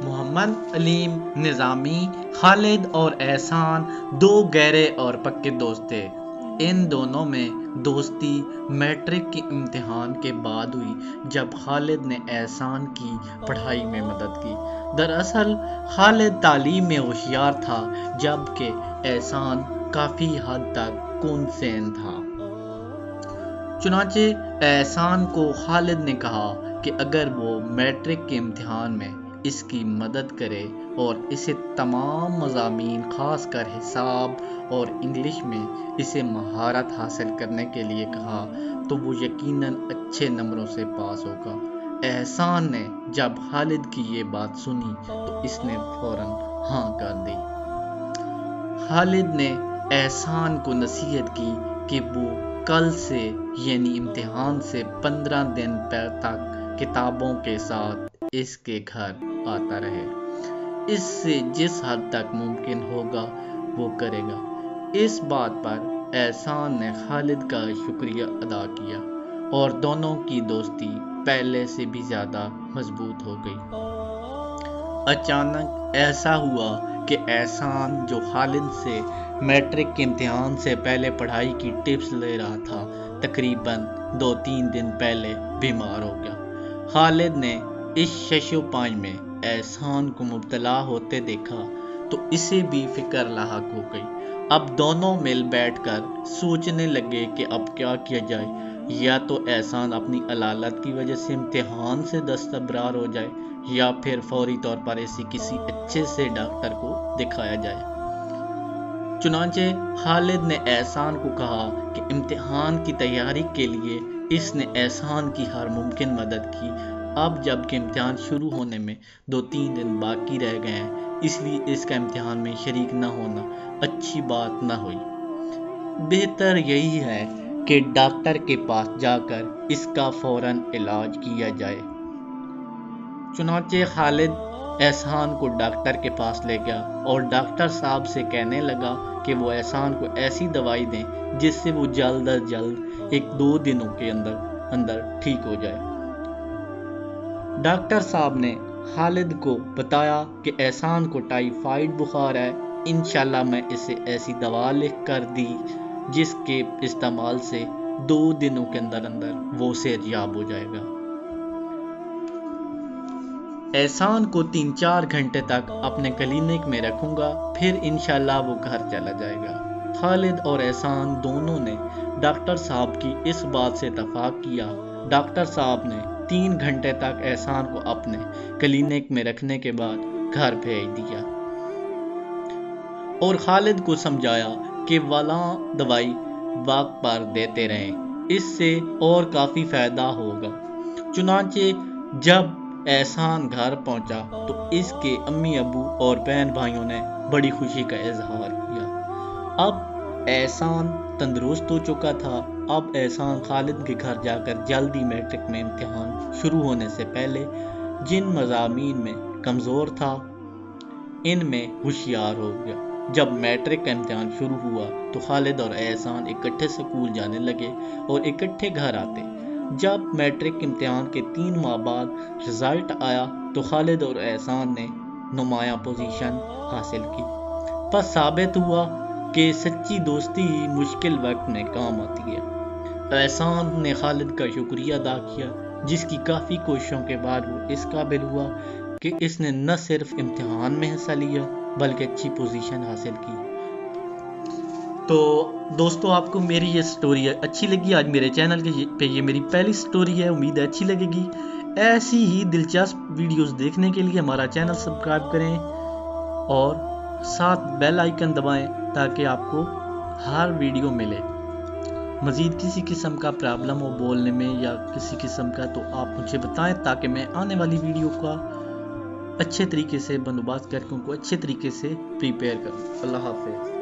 محمد علیم نظامی، خالد اور احسان دو گہرے اور پکے دوست تھے۔ ان دونوں میں دوستی میٹرک کے امتحان کے بعد ہوئی، جب خالد نے احسان کی پڑھائی میں مدد کی۔ دراصل خالد تعلیم میں ہوشیار تھا، جبکہ احسان کافی حد تک کونسین تھا۔ چنانچہ احسان کو خالد نے کہا کہ اگر وہ میٹرک کے امتحان میں اس کی مدد کرے اور اسے تمام مضامین خاص کر حساب اور انگلش میں اسے مہارت حاصل کرنے کے لیے کہا تو وہ یقیناً اچھے نمبروں سے پاس ہوگا۔ احسان نے جب خالد کی یہ بات سنی تو اس نے فوراً ہاں کر دی۔ خالد نے احسان کو نصیحت کی کہ وہ کل سے یعنی امتحان سے 15 دن تک کتابوں کے ساتھ اس کے گھر آتا رہے۔ اس سے جس حد تک ممکن ہوگا وہ کرے گا۔ اس بات پر احسان نے خالد کا شکریہ ادا کیا اور دونوں کی دوستی پہلے سے بھی زیادہ مضبوط ہو گئی۔ اچانک ایسا ہوا کہ احسان جو خالد سے میٹرک کے امتحان سے پہلے پڑھائی کی ٹپس لے رہا تھا، تقریباً 2-3 دن پہلے بیمار ہو گیا۔ خالد نے اس شش و پانچ میں احسان کو مبتلا ہوتے دیکھا تو اسے بھی فکر لاحق ہو گئی۔ اب دونوں مل بیٹھ کر سوچنے لگے کہ اب کیا کیا جائے۔ یا تو احسان اپنی علالت کی وجہ سے امتحان سے دستبرار ہو جائے، یا پھر فوری طور پر اسے کسی اچھے سے ڈاکٹر کو دکھایا جائے۔ چنانچہ خالد نے احسان کو کہا کہ امتحان کی تیاری کے لیے اس نے احسان کی ہر ممکن مدد کی۔ اب جب کہ امتحان شروع ہونے میں 2-3 دن باقی رہ گئے ہیں، اس لیے اس کا امتحان میں شریک نہ ہونا اچھی بات نہ ہوئی۔ بہتر یہی ہے کہ ڈاکٹر کے پاس جا کر اس کا فوراً علاج کیا جائے۔ چنانچہ خالد احسان کو ڈاکٹر کے پاس لے گیا اور ڈاکٹر صاحب سے کہنے لگا کہ وہ احسان کو ایسی دوائی دیں جس سے وہ جلد از جلد 1-2 دنوں کے اندر ٹھیک ہو جائے۔ ڈاکٹر صاحب نے خالد کو بتایا کہ احسان کو ٹائیفائڈ بخار ہے، انشاءاللہ میں اسے ایسی دوا لکھ کر دی جس کے استعمال سے 2 دنوں کے اندر وہ صحت یاب ہو جائے گا۔ احسان کو 3-4 گھنٹے تک اپنے کلینک میں رکھوں گا، پھر انشاءاللہ وہ گھر چلا جائے گا۔ خالد اور احسان دونوں نے ڈاکٹر صاحب کی اس بات سے اتفاق کیا۔ ڈاکٹر صاحب نے 3 گھنٹے تک احسان کو اپنے کلینک میں رکھنے کے بعد گھر بھیج دیا اور خالد کو سمجھایا کہ والا دوائی وقت پر دیتے رہیں، اس سے اور کافی فائدہ ہوگا۔ چنانچہ جب احسان گھر پہنچا تو اس کے امی ابو اور بہن بھائیوں نے بڑی خوشی کا اظہار کیا۔ اب احسان تندرست ہو چکا تھا۔ اب احسان خالد کے گھر جا کر جلدی میٹرک میں امتحان شروع ہونے سے پہلے جن مضامین میں کمزور تھا ان میں ہوشیار ہو گیا۔ جب میٹرک کا امتحان شروع ہوا تو خالد اور احسان اکٹھے سکول جانے لگے اور اکٹھے گھر آتے۔ جب میٹرک امتحان کے 3 ماہ بعد رزلٹ آیا تو خالد اور احسان نے نمایاں پوزیشن حاصل کی۔ پس ثابت ہوا کہ سچی دوستی ہی مشکل وقت میں کام آتی ہے۔ احسان نے خالد کا شکریہ ادا کیا، جس کی کافی کوششوں کے بعد وہ اس قابل ہوا کہ اس نے نہ صرف امتحان میں حصہ لیا بلکہ اچھی پوزیشن حاصل کی۔ تو دوستو، آپ کو میری یہ سٹوری اچھی لگی؟ آج میرے چینل پہ یہ میری پہلی سٹوری ہے، امید ہے اچھی لگے گی۔ ایسی ہی دلچسپ ویڈیوز دیکھنے کے لیے ہمارا چینل سبسکرائب کریں اور ساتھ بیل آئیکن دبائیں تاکہ آپ کو ہر ویڈیو ملے۔ مزید کسی قسم کا پرابلم ہو بولنے میں یا کسی قسم کا تو آپ مجھے بتائیں تاکہ میں آنے والی ویڈیو کا اچھے طریقے سے بندوبست کر کے ان کو اچھے طریقے سے پریپیئر کروں۔ اللہ حافظ۔